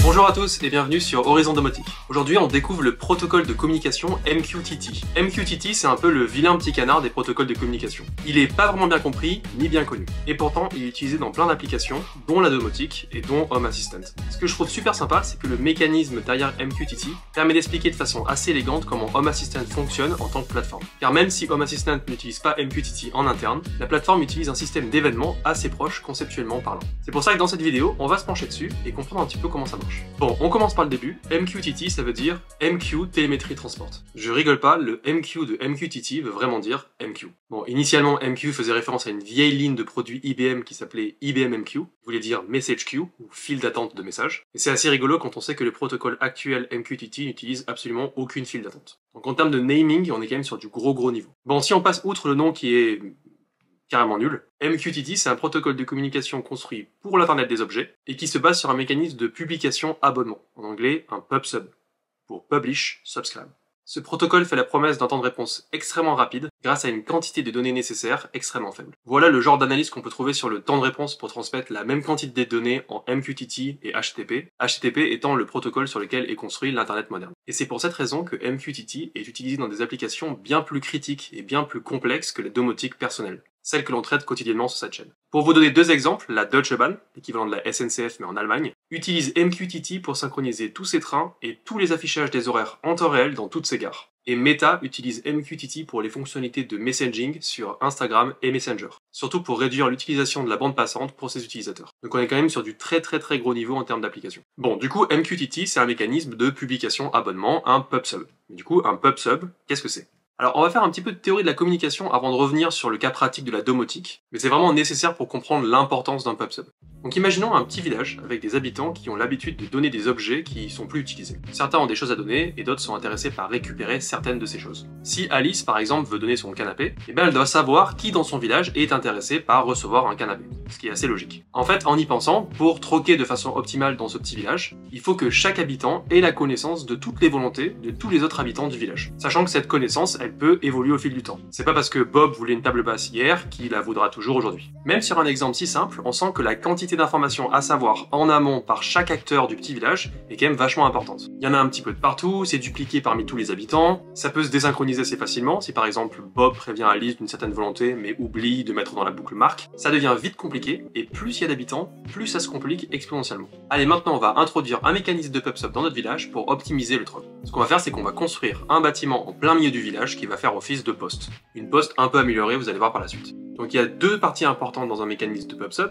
Bonjour à tous et bienvenue sur Horizon Domotique. Aujourd'hui on découvre le protocole de communication MQTT. MQTT c'est un peu le vilain petit canard des protocoles de communication. Il est pas vraiment bien compris ni bien connu. Et pourtant il est utilisé dans plein d'applications, dont la domotique et dont Home Assistant. Ce que je trouve super sympa c'est que le mécanisme derrière MQTT permet d'expliquer de façon assez élégante comment Home Assistant fonctionne en tant que plateforme. Car même si Home Assistant n'utilise pas MQTT en interne, la plateforme utilise un système d'événements assez proche conceptuellement parlant. C'est pour ça que dans cette vidéo on va se pencher dessus et comprendre un petit peu comment ça marche. Bon, on commence par le début. MQTT, ça veut dire MQ Télémétrie Transport. Je rigole pas, le MQ de MQTT veut vraiment dire MQ. Bon, initialement, MQ faisait référence à une vieille ligne de produits IBM qui s'appelait IBM MQ, qui voulait dire Message Queue, ou file d'attente de messages. Et c'est assez rigolo quand on sait que le protocole actuel MQTT n'utilise absolument aucune file d'attente. Donc en termes de naming, on est quand même sur du gros niveau. Bon, si on passe outre le nom qui est carrément nul. MQTT, c'est un protocole de communication construit pour l'Internet des objets et qui se base sur un mécanisme de publication-abonnement, en anglais un PubSub, pour Publish Subscribe. Ce protocole fait la promesse d'un temps de réponse extrêmement rapide grâce à une quantité de données nécessaires extrêmement faible. Voilà le genre d'analyse qu'on peut trouver sur le temps de réponse pour transmettre la même quantité de données en MQTT et HTTP, HTTP étant le protocole sur lequel est construit l'Internet moderne. Et c'est pour cette raison que MQTT est utilisé dans des applications bien plus critiques et bien plus complexes que la domotique personnelle, celle que l'on traite quotidiennement sur cette chaîne. Pour vous donner deux exemples, la Deutsche Bahn, l'équivalent de la SNCF mais en Allemagne, utilise MQTT pour synchroniser tous ses trains et tous les affichages des horaires en temps réel dans toutes ses gares. Et Meta utilise MQTT pour les fonctionnalités de messaging sur Instagram et Messenger, surtout pour réduire l'utilisation de la bande passante pour ses utilisateurs. Donc on est quand même sur du très gros niveau en termes d'application. Bon, du coup, MQTT, c'est un mécanisme de publication-abonnement, un PubSub. Mais du coup, un PubSub, qu'est-ce que c'est ? Alors on va faire un petit peu de théorie de la communication avant de revenir sur le cas pratique de la domotique, mais c'est vraiment nécessaire pour comprendre l'importance d'un PubSub. Donc imaginons un petit village avec des habitants qui ont l'habitude de donner des objets qui sont plus utilisés. Certains ont des choses à donner et d'autres sont intéressés par récupérer certaines de ces choses. Si Alice par exemple veut donner son canapé, elle doit savoir qui dans son village est intéressé par recevoir un canapé, ce qui est assez logique. En fait, en y pensant, pour troquer de façon optimale dans ce petit village, il faut que chaque habitant ait la connaissance de toutes les volontés de tous les autres habitants du village, sachant que cette connaissance, elle peut évoluer au fil du temps. C'est pas parce que Bob voulait une table basse hier qu'il la voudra toujours aujourd'hui. Même sur un exemple si simple, on sent que la quantité d'informations à savoir en amont par chaque acteur du petit village est quand même vachement importante. Il y en a un petit peu de partout, c'est dupliqué parmi tous les habitants, ça peut se désynchroniser assez facilement, si par exemple Bob prévient Alice d'une certaine volonté mais oublie de mettre dans la boucle Marc, ça devient vite compliqué, et plus il y a d'habitants, plus ça se complique exponentiellement. Allez, maintenant on va introduire un mécanisme de PubSub dans notre village pour optimiser le truc. Ce qu'on va faire, c'est qu'on va construire un bâtiment en plein milieu du village qui va faire office de poste. Une poste un peu améliorée, vous allez voir par la suite. Donc il y a deux parties importantes dans un mécanisme de PubSub,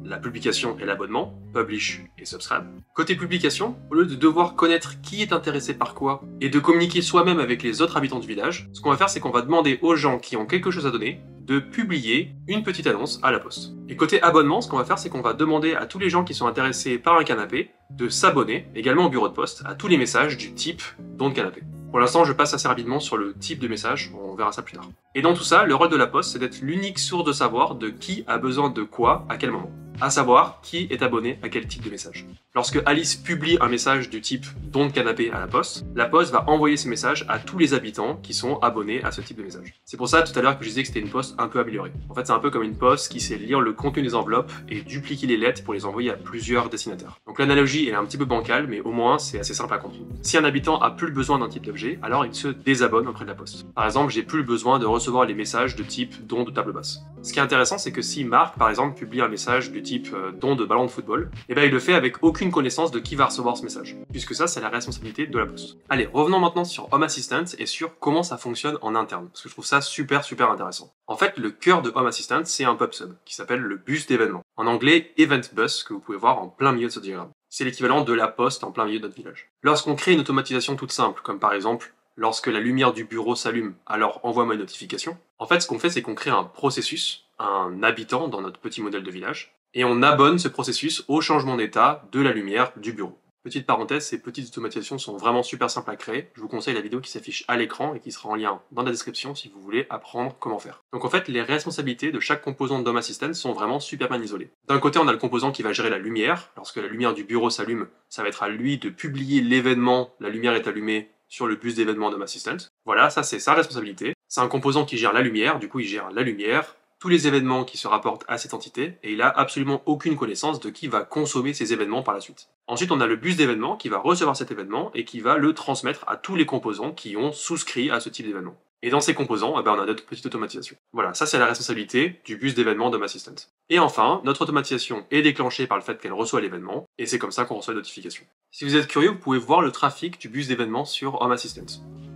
la publication et l'abonnement, publish et subscribe. Côté publication, au lieu de devoir connaître qui est intéressé par quoi et de communiquer soi-même avec les autres habitants du village, ce qu'on va faire, c'est qu'on va demander aux gens qui ont quelque chose à donner de publier une petite annonce à la poste. Et côté abonnement, ce qu'on va faire, c'est qu'on va demander à tous les gens qui sont intéressés par un canapé de s'abonner, également au bureau de poste, à tous les messages du type don de canapé. Pour l'instant, je passe assez rapidement sur le type de message, on verra ça plus tard. Et dans tout ça, le rôle de la poste, c'est d'être l'unique source de savoir de qui a besoin de quoi à quel moment. À savoir, qui est abonné à quel type de message. Lorsque Alice publie un message du type don de canapé à la poste va envoyer ce message à tous les habitants qui sont abonnés à ce type de message. C'est pour ça tout à l'heure que je disais que c'était une poste un peu améliorée. En fait, c'est un peu comme une poste qui sait lire le contenu des enveloppes et dupliquer les lettres pour les envoyer à plusieurs destinataires. Donc l'analogie est un petit peu bancale, mais au moins c'est assez simple à comprendre. Si un habitant a plus le besoin d'un type d'objet, alors il se désabonne auprès de la poste. Par exemple, j'ai plus le besoin de recevoir les messages de type don de table basse. Ce qui est intéressant, c'est que si Marc, par exemple, publie un message du type don de ballon de football, il le fait avec aucune connaissance de qui va recevoir ce message, puisque ça, c'est la responsabilité de la poste. Allez, revenons maintenant sur Home Assistant et sur comment ça fonctionne en interne, parce que je trouve ça super intéressant. En fait, le cœur de Home Assistant, c'est un PubSub, qui s'appelle le bus d'événements. En anglais, Event Bus, que vous pouvez voir en plein milieu de ce diagramme. C'est l'équivalent de la poste en plein milieu de notre village. Lorsqu'on crée une automatisation toute simple, comme par exemple lorsque la lumière du bureau s'allume, alors envoie-moi une notification. En fait, ce qu'on fait, c'est qu'on crée un processus, un habitant dans notre petit modèle de village, et on abonne ce processus au changement d'état de la lumière du bureau. Petite parenthèse, ces petites automatisations sont vraiment super simples à créer. Je vous conseille la vidéo qui s'affiche à l'écran et qui sera en lien dans la description si vous voulez apprendre comment faire. Donc en fait, les responsabilités de chaque composant de Home Assistant sont vraiment super bien isolées. D'un côté, on a le composant qui va gérer la lumière. Lorsque la lumière du bureau s'allume, ça va être à lui de publier l'événement, la lumière est allumée, sur le bus d'événements d'Home Assistant. Voilà, ça c'est sa responsabilité. C'est un composant qui gère la lumière, du coup il gère la lumière, tous les événements qui se rapportent à cette entité et il a absolument aucune connaissance de qui va consommer ces événements par la suite. Ensuite, on a le bus d'événements qui va recevoir cet événement et qui va le transmettre à tous les composants qui ont souscrit à ce type d'événement. Et dans ces composants, on a notre petite automatisation. Voilà, ça c'est la responsabilité du bus d'événements d'Home Assistant. Et enfin, notre automatisation est déclenchée par le fait qu'elle reçoit l'événement, et c'est comme ça qu'on reçoit la notification. Si vous êtes curieux, vous pouvez voir le trafic du bus d'événements sur Home Assistant.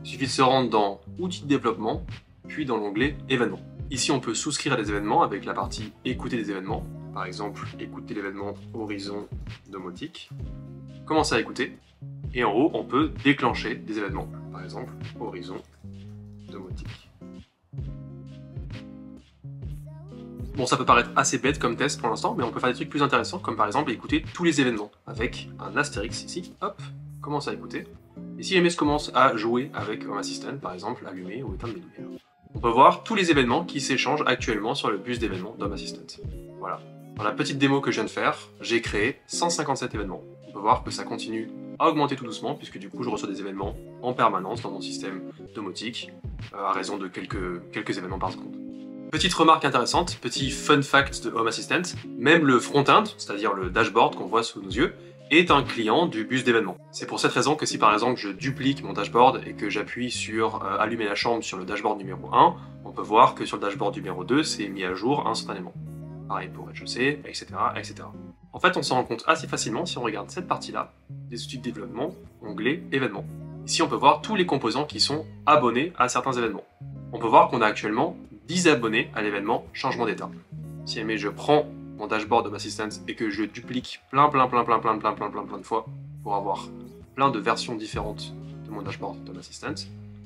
Il suffit de se rendre dans Outils de développement, puis dans l'onglet Événements. Ici, on peut souscrire à des événements avec la partie Écouter des événements. Par exemple, écouter l'événement Horizon domotique. Commencer à écouter. Et en haut, on peut déclencher des événements. Par exemple, Horizon domotique. Bon, ça peut paraître assez bête comme test pour l'instant, mais on peut faire des trucs plus intéressants, comme par exemple écouter tous les événements, avec un astérix ici, hop, commence à écouter. Et si jamais je commence à jouer avec Home Assistant, par exemple, allumer ou éteindre mes lumières, on peut voir tous les événements qui s'échangent actuellement sur le bus d'événements d'Home Assistant. Voilà. Dans la petite démo que je viens de faire, j'ai créé 157 événements. On peut voir que ça continue à augmenter tout doucement, puisque du coup je reçois des événements en permanence dans mon système domotique, à raison de quelques événements par seconde. Petite remarque intéressante, petit fun fact de Home Assistant, même le front-end, c'est-à-dire le dashboard qu'on voit sous nos yeux, est un client du bus d'événements. C'est pour cette raison que si par exemple je duplique mon dashboard et que j'appuie sur allumer la chambre sur le dashboard numéro 1, on peut voir que sur le dashboard numéro 2, c'est mis à jour instantanément. Pareil pour rez-de-chaussée, etc., etc. En fait, on s'en rend compte assez facilement si on regarde cette partie-là, des outils de développement, onglet événements. Ici, on peut voir tous les composants qui sont abonnés à certains événements. On peut voir qu'on a actuellement 10 abonnés à l'événement changement d'état. Si jamais je prends mon dashboard Home Assistant et que je duplique plein de fois pour avoir plein de versions différentes de mon dashboard Home Assistant,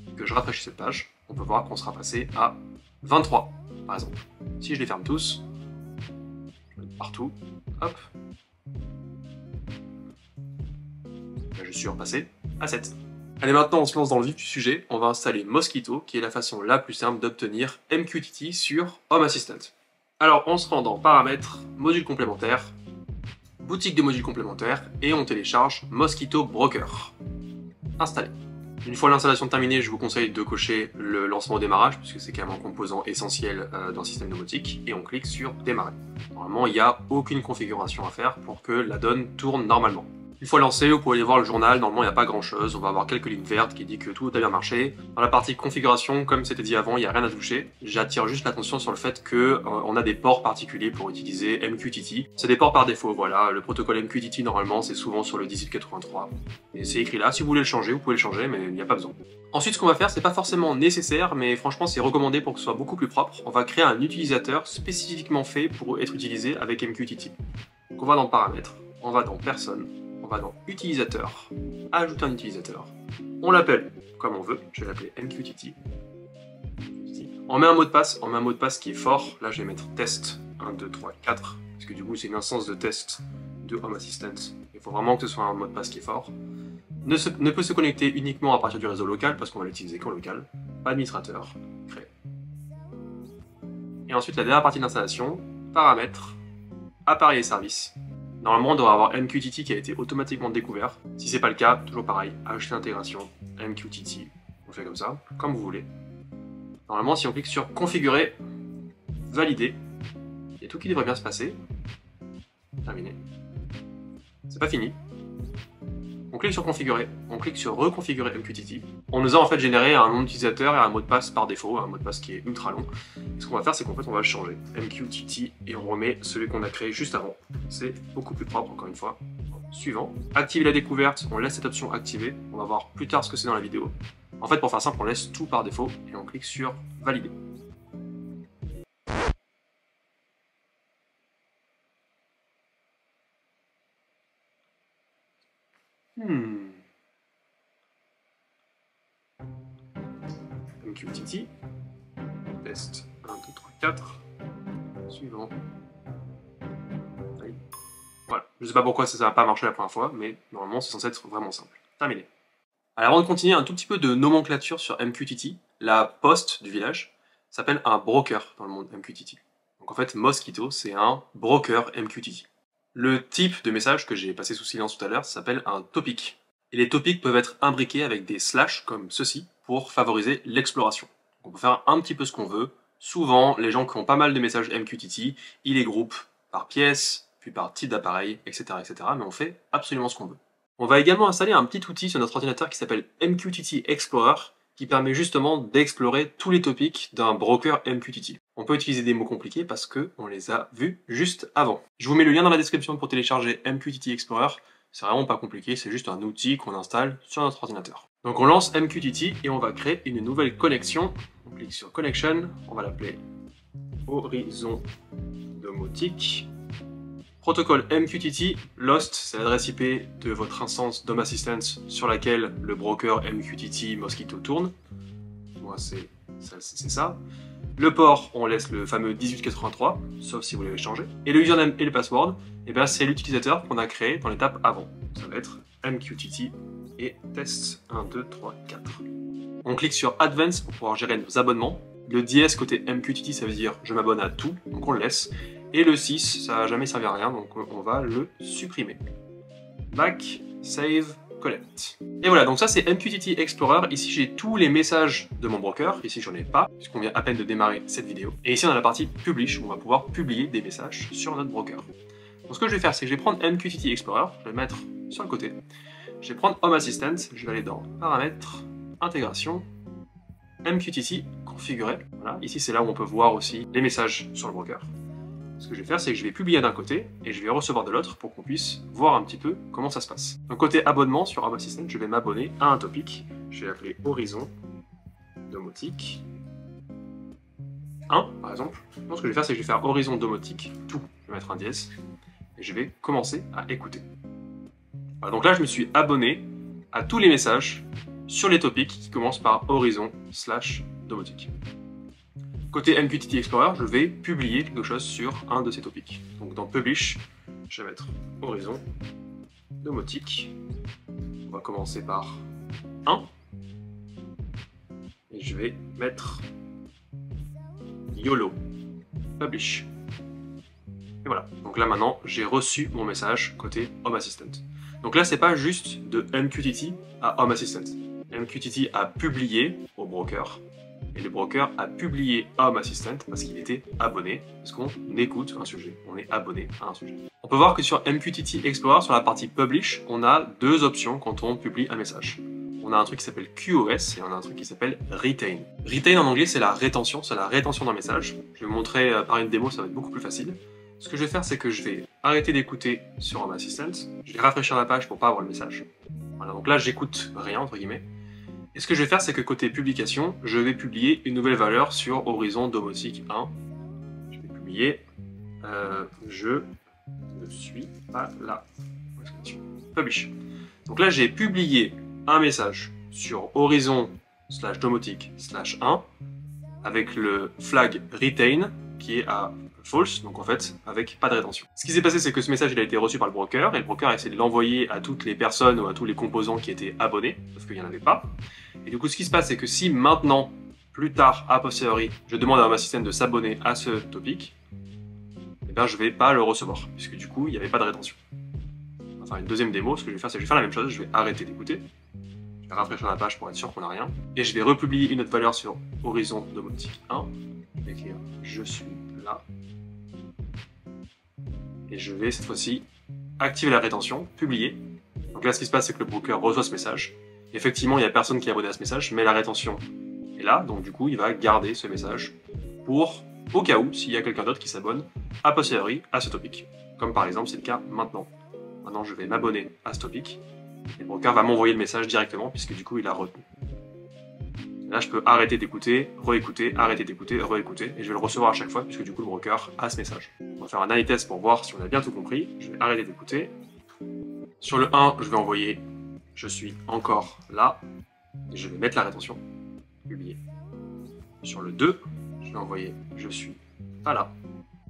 et que je rafraîchis cette page, on peut voir qu'on sera passé à 23, par exemple. Si je les ferme tous, je mets partout, hop, là, je suis repassé à 7. Allez, maintenant on se lance dans le vif du sujet, on va installer Mosquito, qui est la façon la plus simple d'obtenir MQTT sur Home Assistant. Alors on se rend dans Paramètres, Modules complémentaires, Boutique de modules complémentaires, et on télécharge Mosquito Broker. Installé. Une fois l'installation terminée, je vous conseille de cocher le lancement au démarrage, puisque c'est quand même un composant essentiel d'un système domotique, et on clique sur Démarrer. Normalement, il n'y a aucune configuration à faire pour que la donne tourne normalement. Une fois lancé, vous pouvez aller voir le journal, normalement il n'y a pas grand chose, on va avoir quelques lignes vertes qui disent que tout a bien marché. Dans la partie configuration, comme c'était dit avant, il n'y a rien à toucher. J'attire juste l'attention sur le fait qu'on a des ports particuliers pour utiliser MQTT. C'est des ports par défaut, voilà, le protocole MQTT normalement c'est souvent sur le 1883. Et c'est écrit là, si vous voulez le changer, vous pouvez le changer, mais il n'y a pas besoin. Ensuite, ce qu'on va faire, c'est pas forcément nécessaire, mais franchement c'est recommandé pour que ce soit beaucoup plus propre. On va créer un utilisateur spécifiquement fait pour être utilisé avec MQTT. Donc on va dans Paramètres, on va dans Personne, on va dans Utilisateur, Ajouter un utilisateur. On l'appelle comme on veut, je vais l'appeler MQTT. On met un mot de passe qui est fort. Là, je vais mettre test 1, 2, 3, 4, parce que du coup, c'est une instance de test de Home Assistant. Il faut vraiment que ce soit un mot de passe qui est fort. Ne peut se connecter uniquement à partir du réseau local, parce qu'on va l'utiliser qu'en local. Administrateur, créé. Et ensuite, la dernière partie d'installation, paramètres, appareil et services. Normalement, on doit avoir MQTT qui a été automatiquement découvert. Si c'est pas le cas, toujours pareil, ajouter l'intégration, MQTT, on fait comme ça, comme vous voulez. Normalement, si on clique sur configurer, valider, il y a tout qui devrait bien se passer. Terminé. C'est pas fini. On clique sur configurer, on clique sur reconfigurer MQTT. On nous a en fait généré un nom d'utilisateur et un mot de passe par défaut, un mot de passe qui est ultra long. Ce qu'on va faire, c'est qu'en fait, on va le changer. MQTT et on remet celui qu'on a créé juste avant. C'est beaucoup plus propre, encore une fois. Suivant. Activer la découverte, on laisse cette option activée. On va voir plus tard ce que c'est dans la vidéo. En fait, pour faire simple, on laisse tout par défaut et on clique sur valider. MQTT, test 1, 2, 3, 4, suivant. Voilà, je sais pas pourquoi ça n'a pas marché la première fois, mais normalement c'est censé être vraiment simple. Terminé. Alors avant de continuer, un tout petit peu de nomenclature sur MQTT. La poste du village s'appelle un broker dans le monde MQTT. Donc en fait, Mosquito, c'est un broker MQTT. Le type de message que j'ai passé sous silence tout à l'heure s'appelle un topic. Et les topics peuvent être imbriqués avec des slash comme ceci pour favoriser l'exploration. On peut faire un petit peu ce qu'on veut Souvent, les gens qui ont pas mal de messages MQTT, ils les groupent par pièce, puis par type d'appareil, etc., etc. Mais on fait absolument ce qu'on veut. On va également installer un petit outil sur notre ordinateur qui s'appelle MQTT Explorer, qui permet justement d'explorer tous les topics d'un broker MQTT. On peut utiliser des mots compliqués parce qu'on les a vus juste avant. Je vous mets le lien dans la description pour télécharger MQTT Explorer. C'est vraiment pas compliqué, c'est juste un outil qu'on installe sur notre ordinateur. Donc on lance MQTT et on va créer une nouvelle connexion. On clique sur Connection, on va l'appeler Horizon Domotique. Protocole MQTT, Lost, c'est l'adresse IP de votre instance Dom Assistant sur laquelle le broker MQTT Mosquito tourne. Moi c'est ça. Le port, on laisse le fameux 1883, sauf si vous l'avez changé. Et le username et le password, eh ben, c'est l'utilisateur qu'on a créé dans l'étape avant. Ça va être MQTT et test 1, 2, 3, 4. On clique sur Advanced pour pouvoir gérer nos abonnements. Le DS côté MQTT, ça veut dire je m'abonne à tout, donc on le laisse. Et le 6, ça n'a jamais servi à rien, donc on va le supprimer. Back, save, collect. Et voilà, donc ça c'est MQTT Explorer. Ici j'ai tous les messages de mon broker. Ici j'en ai pas, puisqu'on vient à peine de démarrer cette vidéo. Et ici on a la partie Publish, où on va pouvoir publier des messages sur notre broker. Donc ce que je vais faire, c'est que je vais prendre MQTT Explorer, je vais le mettre sur le côté. Je vais prendre Home Assistant, je vais aller dans Paramètres, Intégration, MQTT, Configurer. Voilà, ici c'est là où on peut voir aussi les messages sur le broker. Ce que je vais faire, c'est que je vais publier d'un côté et je vais recevoir de l'autre pour qu'on puisse voir un petit peu comment ça se passe. Donc côté abonnement sur Home Assistant, je vais m'abonner à un topic. Je vais l'appeler Horizon Domotique 1, par exemple. Donc ce que je vais faire, c'est que je vais faire Horizon Domotique tout. Je vais mettre un dièse et je vais commencer à écouter. Voilà, donc là, je me suis abonné à tous les messages sur les topics qui commencent par Horizon/Domotique. Côté MQTT Explorer, je vais publier quelque chose sur un de ces topics. Donc dans Publish, je vais mettre Horizon Domotique. On va commencer par 1. Et je vais mettre YOLO. Publish. Et voilà. Donc là maintenant, j'ai reçu mon message côté Home Assistant. Donc là, c'est pas juste de MQTT à Home Assistant. MQTT a publié au broker. Et le broker a publié Home Assistant parce qu'il était abonné, parce qu'on écoute un sujet, on est abonné à un sujet. On peut voir que sur MQTT Explorer, sur la partie Publish, on a deux options quand on publie un message. On a un truc qui s'appelle QoS et on a un truc qui s'appelle Retain. Retain en anglais, c'est la rétention d'un message. Je vais vous montrer par une démo, ça va être beaucoup plus facile. Ce que je vais faire, c'est que je vais arrêter d'écouter sur Home Assistant, je vais rafraîchir la page pour pas avoir le message. Voilà, donc là, j'écoute rien, entre guillemets. Et ce que je vais faire, c'est que côté publication, je vais publier une nouvelle valeur sur Horizon Domotique 1. Je vais publier je ne suis pas là. Publish. Donc là, j'ai publié un message sur Horizon/Domotique/1 avec le flag retain qui est à false, donc en fait avec pas de rétention. Ce qui s'est passé, c'est que ce message il a été reçu par le broker et le broker a essayé de l'envoyer à toutes les personnes ou à tous les composants qui étaient abonnés, sauf qu'il n'y en avait pas. Et du coup, ce qui se passe, c'est que si maintenant, plus tard, a posteriori, je demande à Home Assistant de s'abonner à ce topic, eh bien, je vais pas le recevoir, puisque du coup, il n'y avait pas de rétention. On va faire une deuxième démo. Ce que je vais faire, c'est que je vais faire la même chose. Je vais arrêter d'écouter. Je vais rafraîchir la page pour être sûr qu'on n'a rien. Et je vais republier une autre valeur sur Horizon Domotique 1. Je vais écrire « Je suis là ». Et je vais, cette fois-ci, activer la rétention, publier. Donc là, ce qui se passe, c'est que le broker reçoit ce message. Effectivement, il n'y a personne qui est abonné à ce message, mais la rétention est là, donc du coup, il va garder ce message pour, au cas où, s'il y a quelqu'un d'autre qui s'abonne a posteriori à ce topic. Comme par exemple, c'est le cas maintenant. Maintenant, je vais m'abonner à ce topic, et le broker va m'envoyer le message directement, puisque du coup, il a retenu. Là, je peux arrêter d'écouter, réécouter, arrêter d'écouter, réécouter, et je vais le recevoir à chaque fois, puisque du coup, le broker a ce message. On va faire un eye test pour voir si on a bien tout compris. Je vais arrêter d'écouter. Sur le 1, je vais envoyer « Je suis encore là », et je vais mettre la rétention, publier. Sur le 2, je vais envoyer « Je suis pas là »,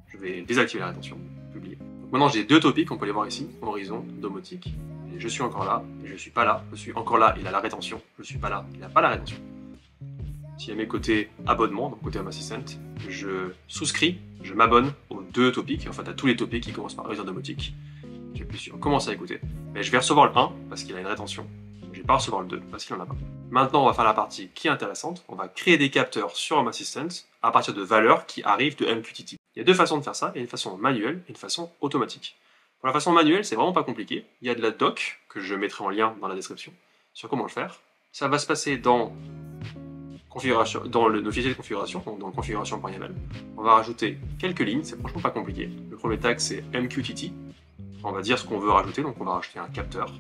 je vais désactiver la rétention, publier. Donc maintenant, j'ai deux topics, on peut les voir ici, Horizon, Domotique, et je suis encore là, et je suis pas là, je suis encore là, il a la rétention, je suis pas là, il n'a pas la rétention. Si à mes côtés abonnement, donc côté Home Assistant, je souscris, je m'abonne aux deux topics, en fait à tous les topics qui commencent par Horizon Domotique. J'appuie sur commencer à écouter, mais je vais recevoir le 1 parce qu'il a une rétention. J'ai pas recevoir le 2 parce qu'il n'en a pas. Maintenant, on va faire la partie qui est intéressante. On va créer des capteurs sur Home Assistant à partir de valeurs qui arrivent de MQTT. Il y a deux façons de faire ça. Il y a une façon manuelle et une façon automatique. Pour la façon manuelle, c'est vraiment pas compliqué. Il y a de la doc que je mettrai en lien dans la description sur comment le faire. Ça va se passer dans configuration, dans nos fichiers de configuration, donc dans configuration.yaml. On va rajouter quelques lignes, c'est franchement pas compliqué. Le premier tag c'est MQTT. On va dire ce qu'on veut rajouter, donc on va rajouter un capteur.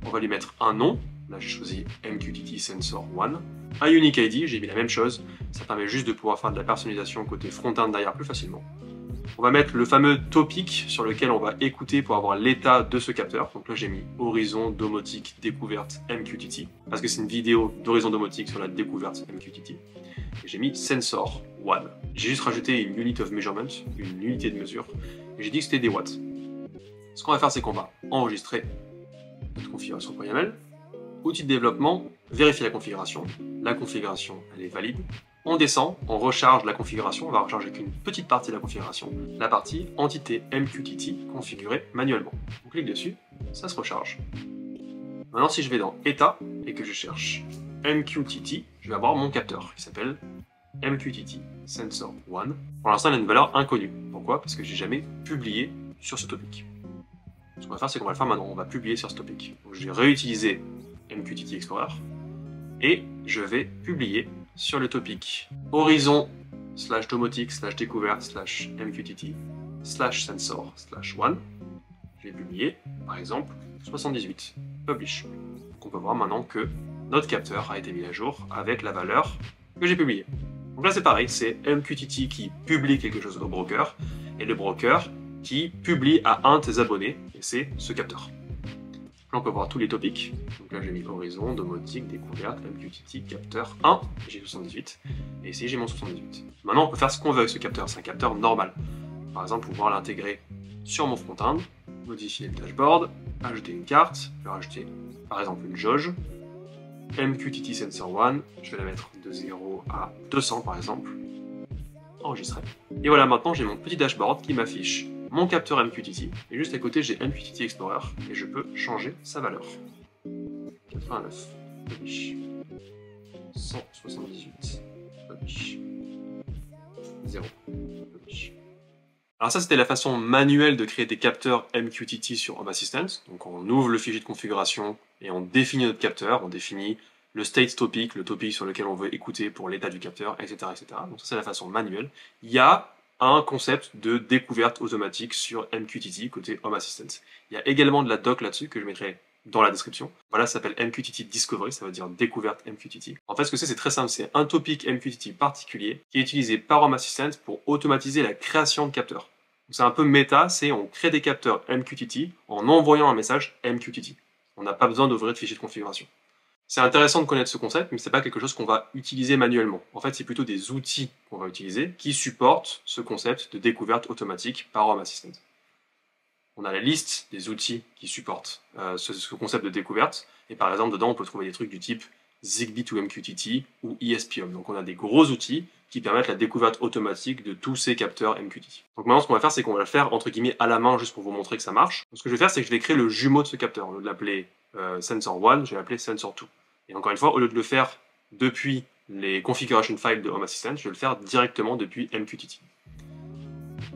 On va lui mettre un nom, là j'ai choisi MQTT Sensor 1. Un unique ID, j'ai mis la même chose, ça permet juste de pouvoir faire de la personnalisation côté front-end derrière plus facilement. On va mettre le fameux topic sur lequel on va écouter pour avoir l'état de ce capteur. Donc là j'ai mis Horizon Domotique Découverte MQTT, parce que c'est une vidéo d'Horizon Domotique sur la découverte MQTT. Et j'ai mis Sensor 1. J'ai juste rajouté une Unit of Measurement, une unité de mesure, et j'ai dit que c'était des watts. Ce qu'on va faire, c'est qu'on va enregistrer notre configuration.yaml. Outil de développement, vérifier la configuration. La configuration, elle est valide. On descend, on recharge la configuration, on va recharger qu'une petite partie de la configuration, la partie entité MQTT configurée manuellement. On clique dessus, ça se recharge. Maintenant, si je vais dans état et que je cherche MQTT, je vais avoir mon capteur qui s'appelle MQTT Sensor 1. Pour l'instant, il a une valeur inconnue. Pourquoi? Parce que j'ai jamais publié sur ce topic. Ce qu'on va faire, c'est qu'on va le faire maintenant. On va publier sur ce topic. Donc, je vais réutiliser MQTT Explorer et je vais publier sur le topic Horizon /domotique découverte MQTT sensor 1. Je vais publier, par exemple, 78. Publish. Donc on peut voir maintenant que notre capteur a été mis à jour avec la valeur que j'ai publiée. Donc là c'est pareil, c'est MQTT qui publie quelque chose au broker et le broker qui publie à un de ses abonnés, et c'est ce capteur. Là, on peut voir tous les topics. Donc là, j'ai mis Horizon, Domotique, Découverte, MQTT, Capteur 1, j'ai 78. Et ici, j'ai mon 78. Maintenant, on peut faire ce qu'on veut avec ce capteur. C'est un capteur normal. Par exemple, pouvoir l'intégrer sur mon front-end, modifier le dashboard, ajouter une carte, je vais rajouter par exemple une jauge, MQTT Sensor 1, je vais la mettre de 0 à 200 par exemple, enregistrer. Et voilà, maintenant j'ai mon petit dashboard qui m'affiche mon capteur MQTT, et juste à côté j'ai MQTT Explorer, et je peux changer sa valeur. 89, publish. 178, publish. 0, publish. Alors ça c'était la façon manuelle de créer des capteurs MQTT sur Home Assistant. Donc on ouvre le fichier de configuration et on définit notre capteur, on définit le state topic, le topic sur lequel on veut écouter pour l'état du capteur, etc. etc. Donc ça c'est la façon manuelle. Il y a un concept de découverte automatique sur MQTT côté Home Assistant. Il y a également de la doc là-dessus que je mettrai dans la description. Voilà, ça s'appelle MQTT Discovery, ça veut dire découverte MQTT. En fait, ce que c'est très simple, c'est un topic MQTT particulier qui est utilisé par Home Assistant pour automatiser la création de capteurs. C'est un peu méta, c'est on crée des capteurs MQTT en envoyant un message MQTT. On n'a pas besoin d'ouvrir de fichier de configuration. C'est intéressant de connaître ce concept, mais c'est pas quelque chose qu'on va utiliser manuellement. En fait, c'est plutôt des outils qu'on va utiliser qui supportent ce concept de découverte automatique par Home Assistant. On a la liste des outils qui supportent ce concept de découverte, et par exemple, dedans, on peut trouver des trucs du type Zigbee to MQTT ou ESPium. Donc on a des gros outils qui permettent la découverte automatique de tous ces capteurs MQTT. Donc maintenant, ce qu'on va faire, c'est qu'on va le faire entre guillemets à la main, juste pour vous montrer que ça marche. Donc, ce que je vais faire, c'est que je vais créer le jumeau de ce capteur. Au lieu de l'appeler Sensor 1, je vais l'appeler Sensor 2. Et encore une fois, au lieu de le faire depuis les configuration files de Home Assistant, je vais le faire directement depuis MQTT.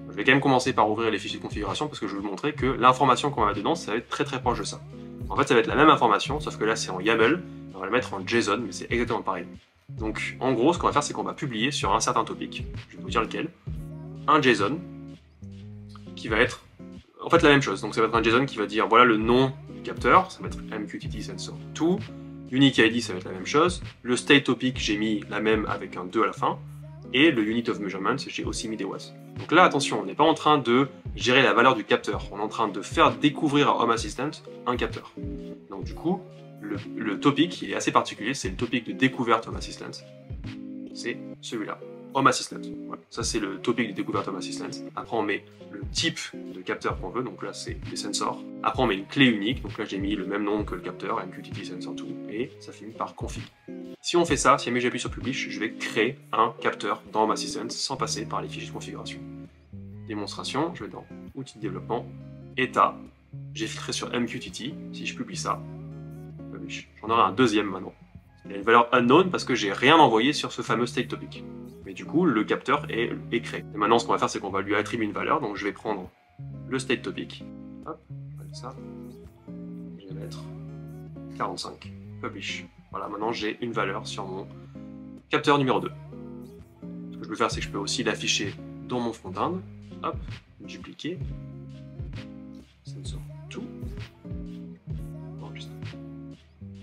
Je vais quand même commencer par ouvrir les fichiers de configuration parce que je vais vous montrer que l'information qu'on va mettre dedans, ça va être très proche de ça. En fait, ça va être la même information, sauf que là, c'est en YAML. On va le mettre en JSON, mais c'est exactement pareil. Donc, en gros, ce qu'on va faire, c'est qu'on va publier sur un certain topic, je vais vous dire lequel, un JSON qui va être en fait la même chose. Donc, ça va être un JSON qui va dire voilà le nom du capteur, ça va être MQTT Sensor 2. Unique ID, ça va être la même chose. Le state topic, j'ai mis la même avec un 2 à la fin. Et le unit of measurement, j'ai aussi mis des watts. Donc là, attention, on n'est pas en train de gérer la valeur du capteur. On est en train de faire découvrir à Home Assistant un capteur. Donc du coup, le topic, il est assez particulier. C'est le topic de découverte Home Assistant. C'est celui-là. Home Assistant. Voilà. Ça, c'est le topic de découverte Home Assistant. Après, on met le type de capteur qu'on veut. Donc là, c'est les sensors. Après, on met une clé unique. Donc là, j'ai mis le même nom que le capteur, MQTT Sensor 2. Et ça finit par config. Si on fait ça, si jamais j'appuie sur Publish, je vais créer un capteur dans Home Assistant sans passer par les fichiers de configuration. Démonstration, je vais dans Outils de développement, État. J'ai filtré sur MQTT. Si je publie ça, publish. J'en aurai un deuxième maintenant. Il a une valeur unknown parce que j'ai rien envoyé sur ce fameux state topic. Mais du coup, le capteur est créé. Et maintenant, ce qu'on va faire, c'est qu'on va lui attribuer une valeur. Donc, je vais prendre le state topic. Hop, on va mettre ça. Je vais mettre 45. Publish. Voilà, maintenant, j'ai une valeur sur mon capteur numéro 2. Ce que je peux faire, c'est que je peux aussi l'afficher dans mon front-end. Hop, dupliquer. Sensor to.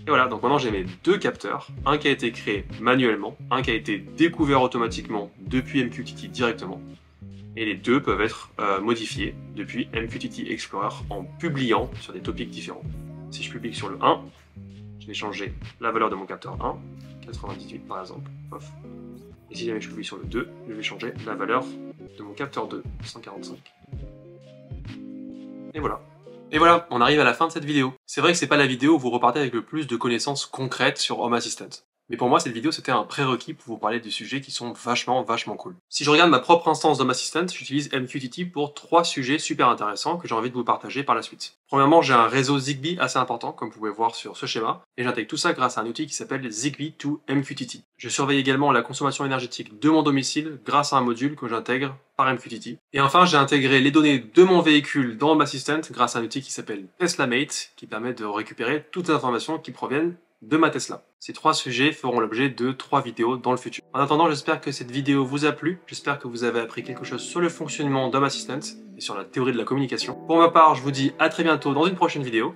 Et voilà, donc maintenant j'ai mes deux capteurs, un qui a été créé manuellement, un qui a été découvert automatiquement depuis MQTT directement, et les deux peuvent être modifiés depuis MQTT Explorer en publiant sur des topics différents. Si je publie sur le 1, je vais changer la valeur de mon capteur 1, 98 par exemple, off. Et si jamais je publie sur le 2, je vais changer la valeur de mon capteur 2, 145. Et voilà. Et voilà, on arrive à la fin de cette vidéo. C'est vrai que c'est pas la vidéo où vous repartez avec le plus de connaissances concrètes sur Home Assistant. Mais pour moi, cette vidéo, c'était un prérequis pour vous parler de sujets qui sont vachement cool. Si je regarde ma propre instance d'Home Assistant, j'utilise MQTT pour 3 sujets super intéressants que j'ai envie de vous partager par la suite. Premièrement, j'ai un réseau Zigbee assez important, comme vous pouvez voir sur ce schéma, et j'intègre tout ça grâce à un outil qui s'appelle Zigbee to MQTT. Je surveille également la consommation énergétique de mon domicile grâce à un module que j'intègre par MQTT. Et enfin, j'ai intégré les données de mon véhicule dans Home Assistant grâce à un outil qui s'appelle TeslaMate, qui permet de récupérer toutes les informations qui proviennent de ma Tesla. Ces 3 sujets feront l'objet de 3 vidéos dans le futur. En attendant, j'espère que cette vidéo vous a plu, j'espère que vous avez appris quelque chose sur le fonctionnement d'Home Assistant et sur la théorie de la communication. Pour ma part, je vous dis à très bientôt dans une prochaine vidéo,